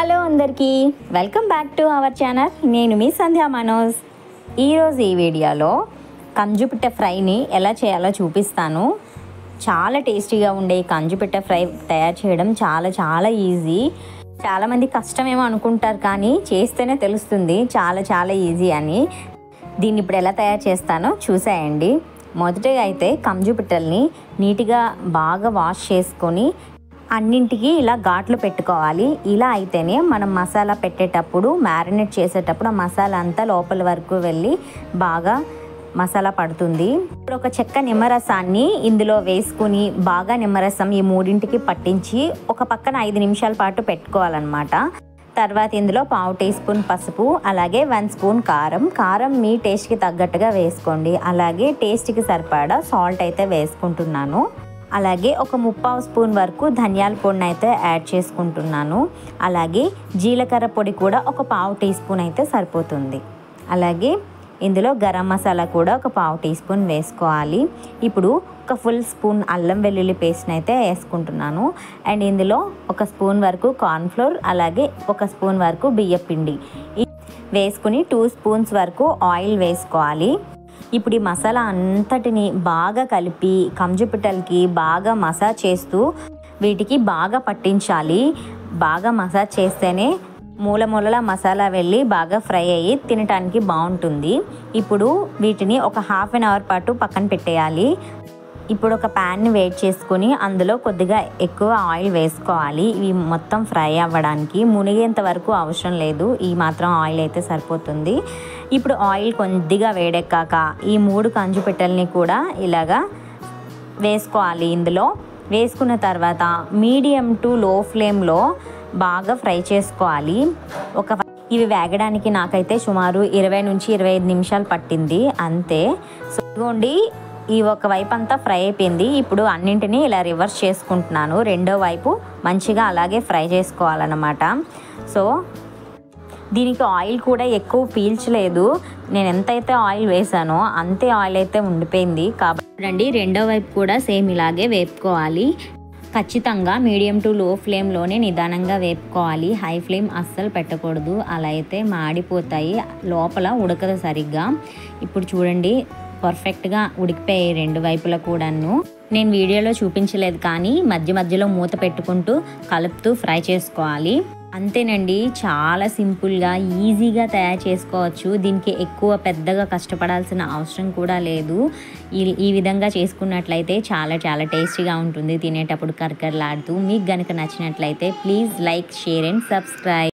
Hello అందరికీ welcome back to our channel. నేను మీ సంధ్యా మనోజ్. ఈరోజు ఈ వీడియోలో కంజుపిట్ట ఫ్రైని ఎలా చేయాలో చూపిస్తాను. చాలా టేస్టీగా ఉండే కంజుపిట్ట ఫ్రై తయారు చేయడం చాలా ఈజీ. చాలామంది కష్టమేమో అనుకుంటారు, కానీ చేస్తేనే తెలుస్తుంది చాలా ఈజీ అని. దీన్ని ఇప్పుడు ఎలా తయారు చేస్తానో చూసేయండి. మొదటగా అయితే కంజుపిట్టల్ని నీట్గా బాగా వాష్ చేసుకొని అన్నింటికి ఇలా ఘాట్లు పెట్టుకోవాలి. ఇలా అయితేనే మనం మసాలా పెట్టేటప్పుడు, మ్యారినేట్ చేసేటప్పుడు ఆ మసాలా అంతా లోపల వరకు వెళ్ళి బాగా మసాలా పడుతుంది. ఇప్పుడు ఒక చెక్క నిమ్మరసాన్ని ఇందులో వేసుకుని బాగా నిమ్మరసం ఈ మూడింటికి పట్టించి ఒక పక్కన 5 నిమిషాల పాటు పెట్టుకోవాలన్నమాట. తర్వాత ఇందులో 1/2 టీ స్పూన్ పసుపు, అలాగే 1 స్పూన్ కారం మీ టేస్ట్కి తగ్గట్టుగా వేసుకోండి. అలాగే టేస్ట్కి సరిపడా సాల్ట్ అయితే వేసుకుంటున్నాను. అలాగే ఒక 3/4 స్పూన్ వరకు ధనియాల పొడిని అయితే యాడ్ చేసుకుంటున్నాను. అలాగే జీలకర్ర పొడి కూడా ఒక 1/2 టీ స్పూన్ అయితే సరిపోతుంది. అలాగే ఇందులో గరం మసాలా కూడా ఒక 1/2 టీ స్పూన్ వేసుకోవాలి. ఇప్పుడు ఒక ఫుల్ స్పూన్ అల్లం వెల్లుల్లి పేస్ట్ని అయితే వేసుకుంటున్నాను. అండ్ ఇందులో 1 స్పూన్ వరకు కార్న్ఫ్లోర్, అలాగే 1 స్పూన్ వరకు బియ్యపిండి వేసుకుని 2 స్పూన్స్ వరకు ఆయిల్ వేసుకోవాలి. ఇప్పుడు ఈ మసాలా అంతటిని బాగా కలిపి కంజుపిట్టలకి బాగా మసాజ్ చేస్తూ వీటికి బాగా పట్టించాలి. బాగా మసాజ్ చేస్తేనే మూలల మసాలా వెళ్ళి బాగా ఫ్రై అయ్యి తినడానికి బాగుంటుంది. ఇప్పుడు వీటిని ఒక హాఫ్ అన్ అవర్ పాటు పక్కన పెట్టేయాలి. ఇప్పుడు ఒక ప్యాన్ని వేడి చేసుకొని అందులో కొద్దిగా ఎక్కువ ఆయిల్ వేసుకోవాలి. ఇవి మొత్తం ఫ్రై అవ్వడానికి మునిగేంత వరకు అవసరం లేదు, ఈ మాత్రం ఆయిల్ అయితే సరిపోతుంది. ఇప్పుడు ఆయిల్ కొద్దిగా వేడెక్కాక ఈ 3 కంజుపిట్టల్ని కూడా ఇలాగా వేసుకోవాలి. ఇందులో వేసుకున్న తర్వాత మీడియం టు లో ఫ్లేమ్లో బాగా ఫ్రై చేసుకోవాలి. ఇవి వేగడానికి నాకైతే సుమారు 20 నుంచి 25 నిమిషాలు పట్టింది అంతే. సో ఇదిగోండి, ఈ ఒక వైపు అంతా ఫ్రై అయిపోయింది. ఇప్పుడు అన్నింటినీ ఇలా రివర్స్ చేసుకుంటున్నాను. రెండో వైపు మంచిగా అలాగే ఫ్రై చేసుకోవాలన్నమాట. సో దీనికి ఆయిల్ కూడా ఎక్కువ పీల్చలేదు. నేను ఎంతైతే ఆయిల్ వేసానో అంతే ఆయిల్ అయితే ఉండిపోయింది. కాబట్టి రెండో వైపు కూడా సేమ్ ఇలాగే వేపుకోవాలి. ఖచ్చితంగా మీడియం టు లో ఫ్లేమ్లోనే నిదానంగా వేపుకోవాలి. హై ఫ్లేమ్ అస్సలు పెట్టకూడదు, అలా అయితే మాడిపోతాయి, లోపల ఉడకదు సరిగ్గా. ఇప్పుడు చూడండి, పర్ఫెక్ట్గా ఉడికిపోయాయి 2 వైపులా కూడాను. నేను వీడియోలో చూపించలేదు, కానీ మధ్యలో మూత పెట్టుకుంటూ కలుపుతూ ఫ్రై చేసుకోవాలి. అంతేనండి, చాలా సింపుల్గా ఈజీగా తయారు చేసుకోవచ్చు. దీనికి ఎక్కువ పెద్దగా కష్టపడాల్సిన అవసరం కూడా లేదు. ఈ విధంగా చేసుకున్నట్లయితే చాలా టేస్టీగా ఉంటుంది తినేటప్పుడు కరకరలాడుతూ. మీకు కనుక నచ్చినట్లయితే please like, share and subscribe.